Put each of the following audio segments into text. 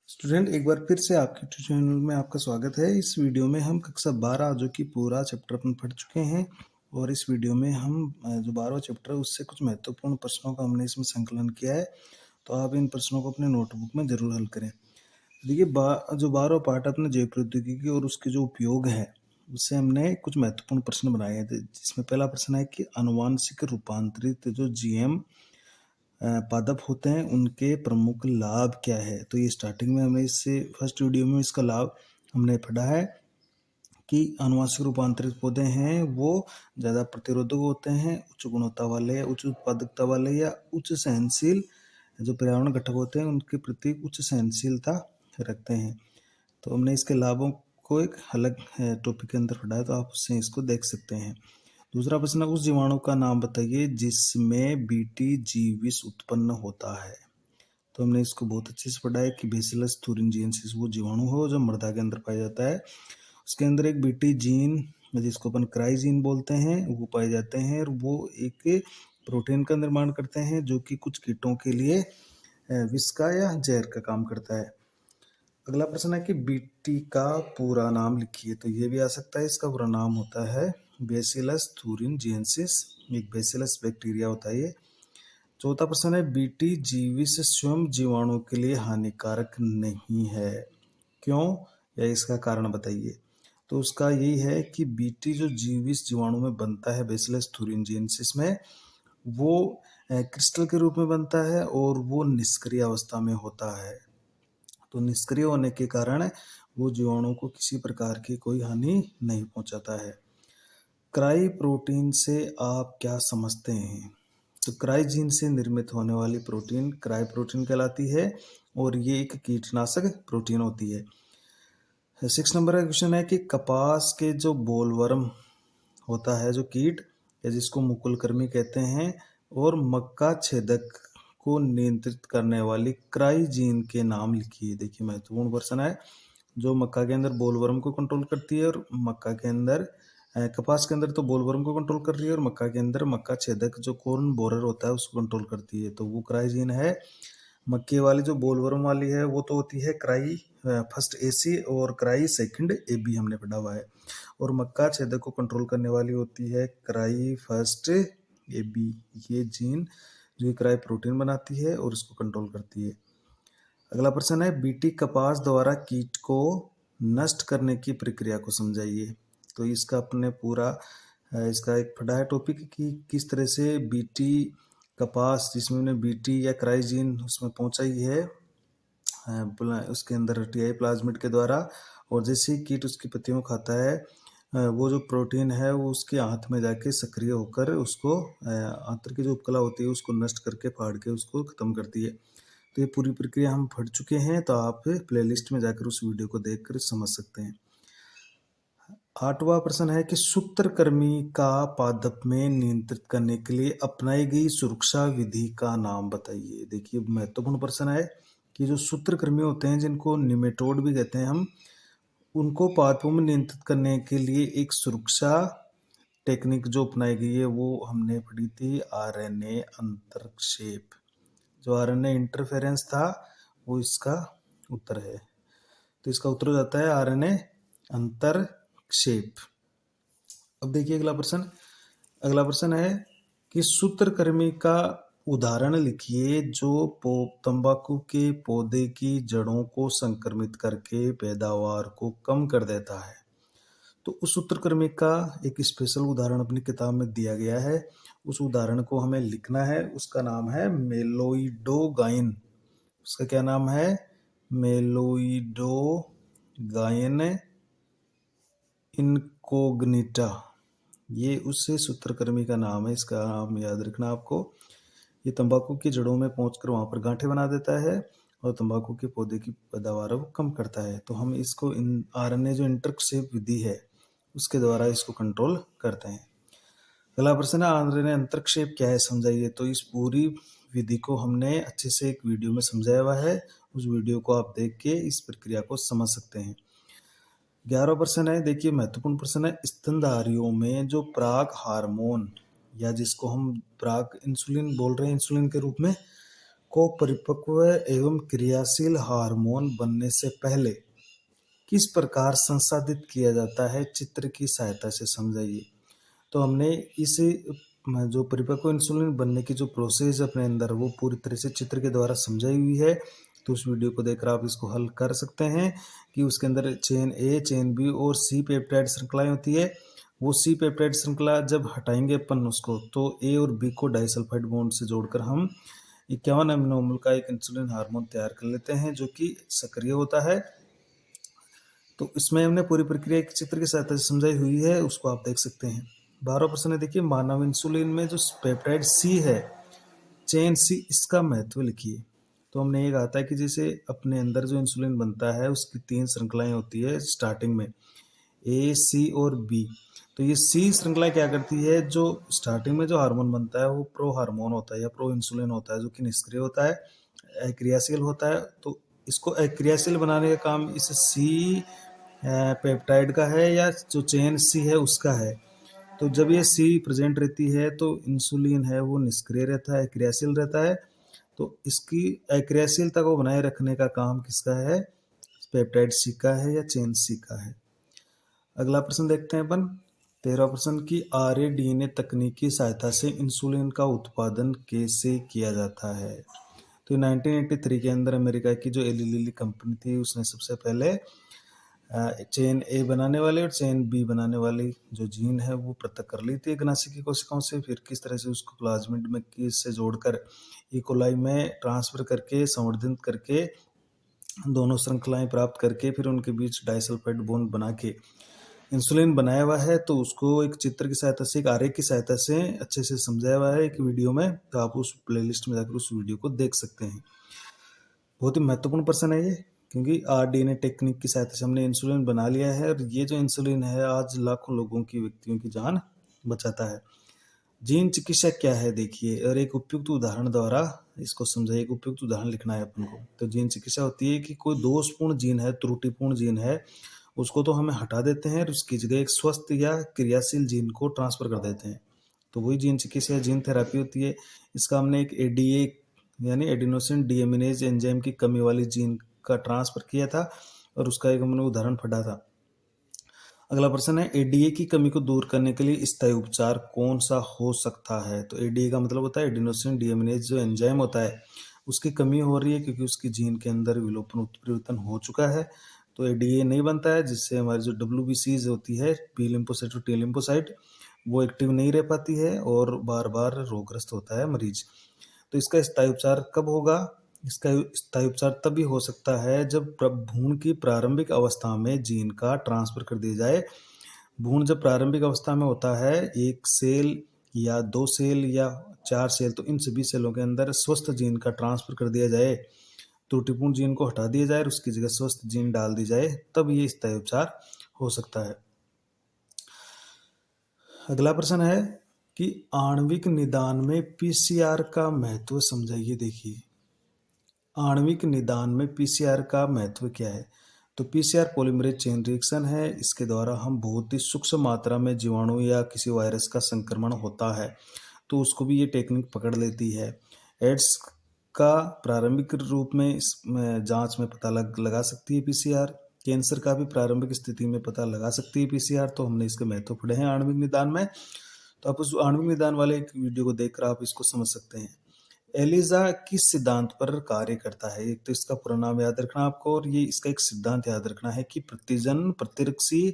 Student एक बार फिर से आपके चैनल में आपका स्वागत है। इस वीडियो में हम कक्षा 12 जो कि पूरा चैप्टर अपन पढ़ चुके हैं और इस वीडियो में हम जो 12वां चैप्टर है उससे कुछ महत्वपूर्ण प्रश्नों का हमने इसमें संकलन किया है। तो आप इन प्रश्नों को अपने नोटबुक में जरूर हल करें। देखिए जो 12वां पार्ट अपने जैव प्रौद्योगिकी और उसके जो उपयोग है उससे हमने कुछ महत्वपूर्ण प्रश्न बनाए हैं, जिसमें पहला प्रश्न है कि अनुवांशिक रूपांतरित जो जीएम पादप होते हैं उनके प्रमुख लाभ क्या है। तो ये स्टार्टिंग में हमने इससे फर्स्ट वीडियो में इसका लाभ हमने पढ़ा है कि अनुवांशिक रूपांतरित पौधे हैं वो ज़्यादा प्रतिरोधक होते हैं, उच्च गुणवत्ता वाले, उच्च उत्पादकता वाले या उच्च सहनशील जो पर्यावरण घटक होते हैं उनके प्रति उच्च सहनशीलता रखते हैं। तो हमने इसके लाभों को एक अलग टॉपिक के अंदर पढ़ा है, तो आप उससे इसको देख सकते हैं। दूसरा प्रश्न, उस जीवाणु का नाम बताइए जिसमें बीटी जीविस उत्पन्न होता है। तो हमने इसको बहुत अच्छे से पढ़ा है कि बेसिलस thuringiensis वो जीवाणु हो जो मृदा के अंदर पाया जाता है। उसके अंदर एक बीटी जीन जिसको अपन क्राइजीन बोलते हैं वो पाए जाते हैं और वो एक प्रोटीन का निर्माण करते हैं जो कि कुछ कीटों के लिए विष का या जहर का काम करता है। अगला प्रश्न है कि बीटी का पूरा नाम लिखिए। तो ये भी आ सकता है, इसका पूरा नाम होता है बेसिलस thuringiensis, एक बेसिलस बैक्टीरिया होता है ये। चौथा प्रश्न है बीटी जीविस स्वयं जीवाणु के लिए हानिकारक नहीं है, क्यों या इसका कारण बताइए। तो उसका यही है कि बीटी जो जीविस जीवाणु में बनता है बेसिलस thuringiensis में वो क्रिस्टल के रूप में बनता है और वो निष्क्रिय अवस्था में होता है। तो निष्क्रिय होने के कारण वो जीवाणु को किसी प्रकार की कोई हानि नहीं पहुंचाता है। क्राई प्रोटीन से आप क्या समझते हैं। तो क्राइजीन से निर्मित होने वाली प्रोटीन क्राई प्रोटीन कहलाती है और ये एक कीटनाशक प्रोटीन होती है। 6 नंबर का क्वेश्चन है कि कपास के जो बोलवर्म होता है जो कीट या जिसको मुकुलकृमि कहते हैं और मक्का छेदक को नियंत्रित करने वाली क्राइजीन के नाम लिखिए। देखिए महत्वपूर्ण प्रश्न है। जो मक्का के अंदर बोलवर्म को कंट्रोल करती है और मक्का के अंदर कपास के अंदर तो बोलवर्म को कंट्रोल कर रही है और मक्का के अंदर मक्का छेदक जो कॉर्न बोरर होता है उसको कंट्रोल करती है। तो वो क्राइजीन है। मक्के वाली जो बोलवर्म वाली है वो तो होती है क्राई फर्स्ट एसी और क्राई सेकंड एबी हमने पढ़ा हुआ है, और मक्का छेदक को कंट्रोल करने वाली होती है क्राई फर्स्ट एबी। ये जीन जो क्राई प्रोटीन बनाती है और इसको कंट्रोल करती है। अगला प्रश्न है बीटी कपास द्वारा कीट को नष्ट करने की प्रक्रिया को समझाइए। तो इसका अपने पूरा इसका एक पढ़ा है टॉपिक कि किस तरह से बीटी कपास जिसमें हमने बीटी या क्राइजीन उसमें पहुंचाई है उसके अंदर टीआई प्लाज्मिड के द्वारा, और जैसे ही कीट उसकी पत्तियों को खाता है वो जो प्रोटीन है वो उसके आंत में जाके सक्रिय होकर उसको आंत्र की जो उपकला होती है उसको नष्ट करके फाड़ के उसको खत्म करती है। तो ये पूरी प्रक्रिया हम पढ़ चुके हैं, तो आप प्लेलिस्ट में जाकर उस वीडियो को देखकर समझ सकते हैं। 8वां प्रश्न है कि सूत्रकृमि का पादप में नियंत्रित करने के लिए अपनाई गई सुरक्षा विधि का नाम बताइए। देखिए महत्वपूर्ण प्रश्न है कि जो सूत्रकृमि होते हैं जिनको निमेटोड भी कहते हैं हम, उनको पादपों में नियंत्रित करने के लिए एक सुरक्षा टेक्निक जो अपनाई गई है वो हमने पढ़ी थी आरएनए अंतरक्षेप। जो आरएनए इंटरफेरेंस था वो इसका उत्तर है। तो इसका उत्तर हो जाता है आरएनए अंतरक्षेप। अब देखिए अगला प्रश्न है कि सूत्रकृमि का उदाहरण लिखिए जो तंबाकू के पौधे की जड़ों को संक्रमित करके पैदावार को कम कर देता है। तो उस सूत्रकृमि का एक स्पेशल उदाहरण अपनी किताब में दिया गया है, उस उदाहरण को हमें लिखना है। उसका नाम है मेलोइडोगाइन। उसका क्या नाम है, मेलोइडोगाइन इनकोग्निटा। ये उस सूत्रकृमि का नाम है, इसका नाम याद रखना आपको। ये तंबाकू की जड़ों में पहुंचकर वहां पर गांठें बना देता है और तंबाकू के पौधे की पैदावार को कम करता है। तो हम इसको आरएनए जो इंटरक्षेप विधि है उसके द्वारा इसको कंट्रोल करते हैं। अगला प्रश्न है आरएनए अंतरक्षेप क्या है समझाइए। तो इस पूरी विधि को हमने अच्छे से एक वीडियो में समझाया हुआ है, उस वीडियो को आप देख के इस प्रक्रिया को समझ सकते हैं। 11वां प्रश्न है, देखिए महत्वपूर्ण प्रश्न है, स्तनधारियों में जो पराग हार्मोन या जिसको हम पराग इंसुलिन बोल रहे हैं इंसुलिन के रूप में, को परिपक्व एवं क्रियाशील हार्मोन बनने से पहले किस प्रकार संसाधित किया जाता है, चित्र की सहायता से समझाइए। तो हमने इस जो परिपक्व इंसुलिन बनने की जो प्रोसेस अपने अंदर वो पूरी तरह से चित्र के द्वारा समझाई हुई है। तो उस वीडियो को देखकर आप इसको हल कर सकते हैं कि उसके अंदर चेन ए, चेन बी और सी पेप्टाइड श्रृंखलाएं होती है। वो सी पेप्टाइड श्रृंखला जब हटाएंगे अपन उसको, तो ए और बी को डाइसल्फाइड बॉन्ड से जोड़कर हम 51 अमीनो अम्ल का एक इंसुलिन हार्मोन तैयार कर लेते हैं जो कि सक्रिय होता है। तो इसमें हमने पूरी प्रक्रिया एक चित्र की सहायता से समझाई हुई है, उसको आप देख सकते हैं। 12वां प्रश्न है, देखिए मानव इंसुलिन में जो पेप्टाइड सी है, चेन सी, इसका महत्व लिखिए। तो हमने ये कहा था कि जैसे अपने अंदर जो इंसुलिन बनता है उसकी 3 श्रृंखलाएं होती है स्टार्टिंग में, ए, सी और बी। तो ये सी श्रृंखला क्या करती है, जो स्टार्टिंग में जो हार्मोन बनता है वो प्रो हार्मोन होता है या प्रो इंसुलिन होता है, जो कि निष्क्रिय होता है, अक्रियाशील होता है। तो इसको अक्रियाशील बनाने का काम इस सी पेप्टाइड का है या जो चेन सी है उसका है। तो जब ये सी प्रेजेंट रहती है तो इंसुलिन है वो निष्क्रिय रहता है, अक्रियाशील रहता है। तो इसकी अक्रियाशीलता को बनाए रखने का काम किसका है, पेप्टाइड सी का है या चेन सी का है। अगला प्रश्न देखते हैं अपन, 13वां प्रश्न की आरएडीएनए तकनीक की सहायता से इंसुलिन का उत्पादन कैसे किया जाता है। तो 1983 के अंदर अमेरिका की जो एली लिली कंपनी थी उसने सबसे पहले चेन ए बनाने वाले और चेन बी बनाने वाली जो जीन है वो पृथक कर ली थी ग्नासी की कोशिकाओं से। फिर किस तरह से उसको प्लाज्मिड में से जोड़कर इकोलाई में ट्रांसफर करके संवर्धित करके दोनों श्रृंखलाएं प्राप्त करके फिर उनके बीच डाइसल्फाइड बॉन्ड बना के इंसुलिन बनाया हुआ है। तो उसको एक चित्र की सहायता से, एक आरेख की सहायता से अच्छे से समझाया हुआ है एक वीडियो में। तो आप उस प्लेलिस्ट में जाकर उस वीडियो को देख सकते हैं। बहुत ही महत्वपूर्ण प्रश्न है ये, क्योंकि आरडीएनए टेक्निक की सहायता से हमने इंसुलिन बना लिया है और ये जो इंसुलिन है आज लाखों लोगों की, व्यक्तियों की जान बचाता है। जीन चिकित्सा क्या है देखिए, और एक उपयुक्त उदाहरण द्वारा इसको समझाइए। एक उपयुक्त उदाहरण लिखना है अपन को। तो जीन चिकित्सा होती है कि कोई दोषपूर्ण जीन है, त्रुटिपूर्ण जीन है, उसको तो हमें हटा देते हैं और उसकी जगह एक स्वस्थ या क्रियाशील जीन को ट्रांसफर कर देते हैं। तो वही जीन चिकित्सा या जीन थेरापी होती है। इसका हमने एक एडीए यानी एडिनोसिन डीएमिनेज एंजाइम की कमी वाली जीन का ट्रांसफर किया था और उसका एक हमने उदाहरण पढ़ा था। अगला प्रश्न है, एडीए की कमी को दूर करने के लिए स्थायी उपचार कौन सा हो सकता है। तो एडीए का मतलब होता है एडिनोसिन डीएमिनेज जो एंजाइम होता है उसकी कमी हो रही है क्योंकि उसकी जीन के अंदर विलोपन उत्परिवर्तन हो चुका है। तो एडीए नहीं बनता है, जिससे हमारी जो डब्ल्यूबीसीज होती है, बी लिम्फोसाइट और टी लिम्फोसाइट, वो एक्टिव नहीं रह पाती है और बार बार रोगग्रस्त होता है मरीज। तो इसका स्थायी उपचार कब होगा, इसका स्थायी उपचार तभी हो सकता है जब भ्रूण की प्रारंभिक अवस्था में जीन का ट्रांसफर कर दिया जाए। भ्रूण जब प्रारंभिक अवस्था में होता है, एक सेल या 2 सेल या 4 सेल, तो इन सभी सेलों के अंदर स्वस्थ जीन का ट्रांसफर कर दिया जाए, त्रुटिपूर्ण जीन को हटा दिया जाए और उसकी जगह स्वस्थ जीन डाल दी जाए, तब ये स्थायी उपचार हो सकता है। अगला प्रश्न है कि आणविक निदान में पीसीआर का महत्व समझाइए। देखिए आणविक निदान में पीसीआर का महत्व क्या है। तो पीसीआर पॉलीमरेज चेन रिएक्शन है। इसके द्वारा हम बहुत ही सूक्ष्म मात्रा में जीवाणु या किसी वायरस का संक्रमण होता है तो उसको भी ये टेक्निक पकड़ लेती है। एड्स का प्रारंभिक रूप में इसमें जांच में पता लगा सकती है पीसीआर। कैंसर का भी प्रारंभिक स्थिति में पता लगा सकती है पीसीआर। तो हमने इसके महत्व पढ़े हैं आणविक निदान में। तो आप उस आणविक निदान वाले एक वीडियो को देखकर आप इसको समझ सकते हैं। एलिजा किस सिद्धांत पर कार्य करता है। एक तो इसका पूरा नाम याद रखना आपको, और ये इसका एक सिद्धांत याद रखना है कि प्रतिजन प्रतिरक्षी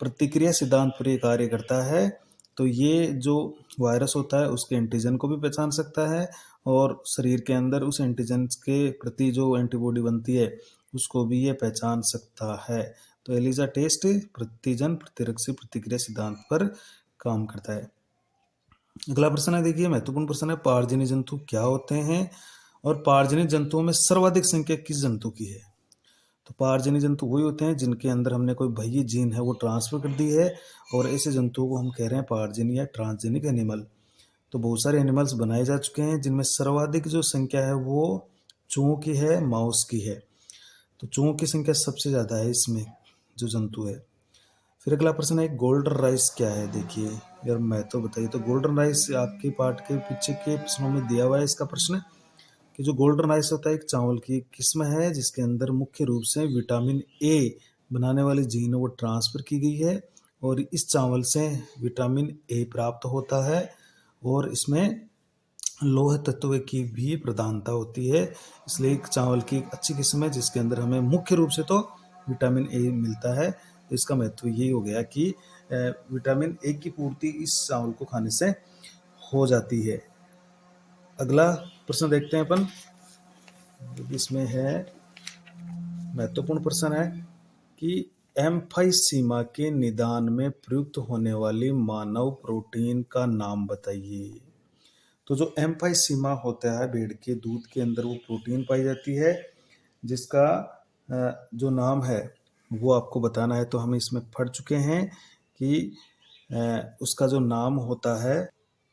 प्रतिक्रिया सिद्धांत पर ये कार्य करता है। तो ये जो वायरस होता है उसके एंटीजन को भी पहचान सकता है और शरीर के अंदर उस एंटीजन के प्रति जो एंटीबॉडी बनती है उसको भी ये पहचान सकता है। तो एलिजा टेस्ट प्रतिजन प्रतिरक्षी प्रतिक्रिया सिद्धांत पर काम करता है। अगला प्रश्न है, देखिए महत्वपूर्ण प्रश्न है, पारजनी जंतु क्या होते हैं और पारजनी जंतुओं में सर्वाधिक संख्या किस जंतु की है। तो पारजनी जंतु वही होते हैं जिनके अंदर हमने कोई बाह्य जीन है वो ट्रांसफर कर दी है, और ऐसे जंतुओं को हम कह रहे हैं पारजनी या ट्रांसजेनिक एनिमल। तो बहुत सारे एनिमल्स बनाए जा चुके हैं जिनमें सर्वाधिक जो संख्या है वो चूहों की है, माउस की है। तो चूहों की संख्या सबसे ज़्यादा है इसमें जो जंतु है। फिर अगला प्रश्न है, गोल्डन राइस क्या है। देखिए यार मैं तो बताइए, तो गोल्डन राइस आपके पार्ट के पीछे के प्रश्नों में दिया हुआ है इसका प्रश्न, कि जो गोल्डन राइस होता है एक चावल की एक किस्म है जिसके अंदर मुख्य रूप से विटामिन ए बनाने वाली जीन वो ट्रांसफ़र की गई है और इस चावल से विटामिन ए प्राप्त होता है और इसमें लौह तत्व की भी प्रधानता होती है, इसलिए एक चावल की एक अच्छी किस्म है जिसके अंदर हमें मुख्य रूप से तो विटामिन ए मिलता है। तो इसका महत्व ये हो गया कि विटामिन ए की पूर्ति इस चावल को खाने से हो जाती है। अगला प्रश्न देखते हैं अपन, इसमें है महत्वपूर्ण प्रश्न है कि एम्फाइसीमा के निदान में प्रयुक्त होने वाली मानव प्रोटीन का नाम बताइए। तो जो एम्फाइसीमा होता है भेड़ के दूध के अंदर वो प्रोटीन पाई जाती है जिसका जो नाम है वो आपको बताना है। तो हम इसमें पढ़ चुके हैं कि उसका जो नाम होता है,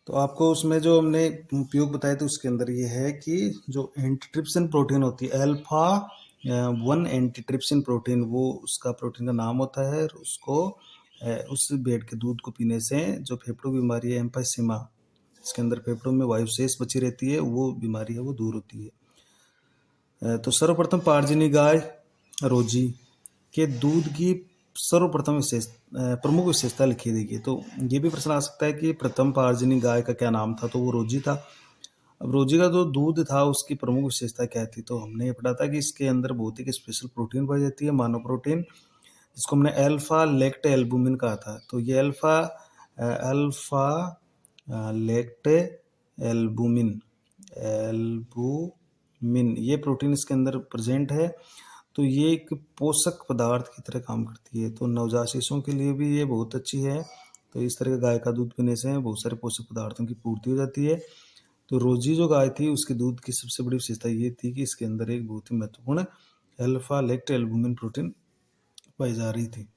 तो आपको उसमें जो हमने उपयोग बताए थे उसके अंदर ये है कि जो एंटीट्रिप्सिन प्रोटीन होती है अल्फा 1 एंटीट्रिप्सिन प्रोटीन, वो उसका प्रोटीन का नाम होता है। और उसको उस भेड़ के दूध को पीने से जो फेफड़ों की बीमारी है एम्फाइसीमा, इसके अंदर फेफड़ों में वायु शेष बची रहती है, वो बीमारी है वो दूर होती है। तो सर्वप्रथम पारजिनी गाय रोजी के दूध की सर्वप्रथम प्रमुख विशेषता लिखी देखिए। तो ये भी प्रश्न आ सकता है कि प्रथम पारजिनी गाय का क्या नाम था, तो वो रोजी था। अब रोजी का जो दूध था उसकी प्रमुख विशेषता क्या थी, तो हमने ये पढ़ा था कि इसके अंदर बहुत ही स्पेशल प्रोटीन पाई जाती है, मानव प्रोटीन, जिसको हमने अल्फा लेक्ट एल्बुमिन कहा था। तो ये अल्फा लेक्ट एल्बुमिन ये प्रोटीन इसके अंदर प्रेजेंट है। तो ये एक पोषक पदार्थ की तरह काम करती है, तो नवजात शिशुओं के लिए भी ये बहुत अच्छी है। तो इस तरह का गाय का दूध पीने से बहुत सारे पोषक पदार्थों की पूर्ति हो जाती है। तो रोजी जो गाय थी उसके दूध की सबसे बड़ी विशेषता ये थी कि इसके अंदर एक बहुत ही महत्वपूर्ण अल्फा लेक्ट एल्बुमिन प्रोटीन पाई जा रही थी।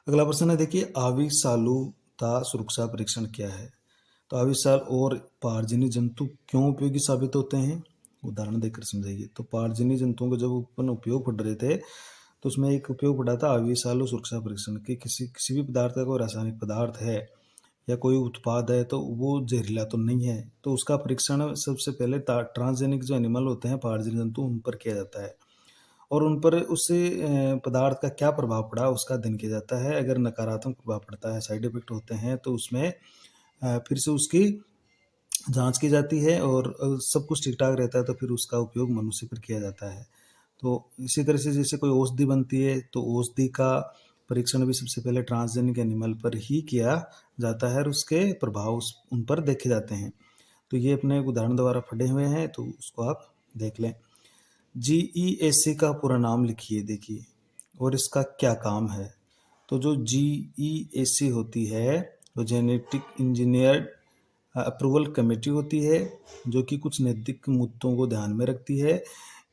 अगला प्रश्न है देखिए, आविसालुता सुरक्षा परीक्षण क्या है। तो आविसाल और पारजिनी जंतु क्यों उपयोगी साबित होते हैं, उदाहरण देकर समझाइए। तो पारजिनी जंतुओं को जब अपन उपयोग पढ़ रहे थे तो उसमें एक उपयोग पढ़ा था आविसालु सुरक्षा परीक्षण के, किसी भी पदार्थ का कोई रासायनिक पदार्थ है या कोई उत्पाद है तो वो जहरीला तो नहीं है, तो उसका परीक्षण सबसे पहले ट्रांसजेनिक जो एनिमल होते हैं पारजिनी जंतु उन पर किया जाता है और उन पर उस पदार्थ का क्या प्रभाव पड़ा उसका अध्ययन किया जाता है। अगर नकारात्मक प्रभाव पड़ता है, साइड इफेक्ट होते हैं, तो उसमें फिर से उसकी जांच की जाती है और सब कुछ ठीक ठाक रहता है तो फिर उसका उपयोग मनुष्य पर किया जाता है। तो इसी तरह से जैसे कोई औषधि बनती है तो औषधि का परीक्षण भी सबसे पहले ट्रांसजेनिक एनिमल पर ही किया जाता है और उसके प्रभाव उन पर देखे जाते हैं। तो ये अपने एक उदाहरण द्वारा पढ़े हुए हैं, तो उसको आप देख लें। GEAC का पूरा नाम लिखिए देखिए और इसका क्या काम है। तो जो GEAC होती है वो जेनेटिक इंजीनियर्ड अप्रूवल कमेटी होती है जो कि कुछ नैतिक मुद्दों को ध्यान में रखती है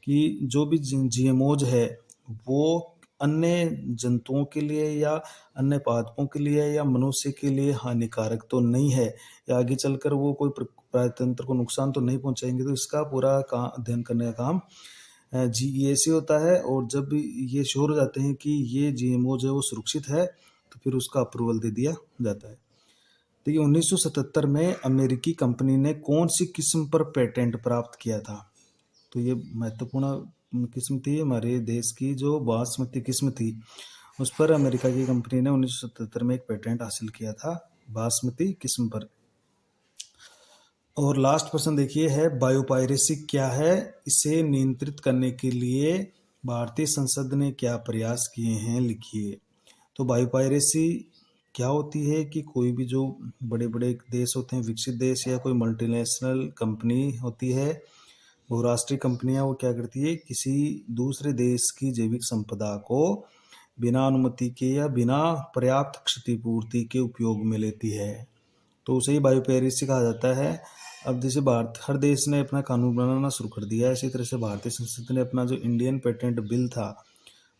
कि जो भी GMOज है वो अन्य जंतुओं के लिए या अन्य पादपों के लिए या मनुष्य के लिए हानिकारक तो नहीं है या आगे चलकर वो कोई प्रतंत्र को नुकसान तो नहीं पहुंचाएंगे। तो इसका पूरा अध्ययन करने का काम GEAC होता है और जब ये श्योर हो जाते हैं कि ये GMO जो है वो सुरक्षित है तो फिर उसका अप्रूवल दे दिया जाता है। देखिए 1977 में अमेरिकी कंपनी ने कौन सी किस्म पर पेटेंट प्राप्त किया था। तो ये महत्वपूर्ण किस्म थी, हमारे देश की जो बासमती किस्म थी उस पर अमेरिका की कंपनी ने 1977 में एक पेटेंट हासिल किया था बासमती किस्म पर। और लास्ट प्रश्न देखिए है, बायोपायरेसी क्या है, इसे नियंत्रित करने के लिए भारतीय संसद ने क्या प्रयास किए हैं, लिखिए। तो बायोपायरेसी क्या होती है कि कोई भी जो बड़े बड़े देश होते हैं, विकसित देश या कोई मल्टीनेशनल कंपनी होती है, बहुराष्ट्रीय कंपनियां, वो क्या करती है किसी दूसरे देश की जैविक संपदा को बिना अनुमति के या बिना पर्याप्त क्षतिपूर्ति के उपयोग में लेती है, तो उसे ही बायोपायरेसी कहा जाता है। अब जैसे भारत हर देश ने अपना कानून बनाना शुरू कर दिया है, इसी तरह से भारतीय संसद ने अपना जो इंडियन पेटेंट बिल था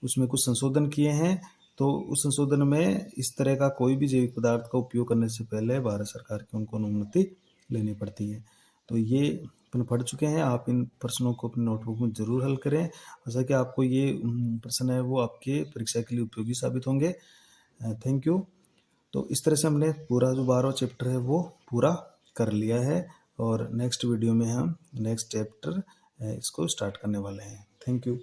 उसमें कुछ संशोधन किए हैं। तो उस संशोधन में इस तरह का कोई भी जैविक पदार्थ का उपयोग करने से पहले भारत सरकार की उनको अनुमति लेनी पड़ती है। तो ये अपन पढ़ चुके हैं, आप इन प्रश्नों को अपनी नोटबुक में जरूर हल करें। ऐसा कि आपको ये प्रश्न है वो आपके परीक्षा के लिए उपयोगी साबित होंगे। Thank you. तो इस तरह से हमने पूरा जो 12वां चैप्टर है वो पूरा कर लिया है और नेक्स्ट वीडियो में हम नेक्स्ट चैप्टर इसको स्टार्ट करने वाले हैं। Thank you.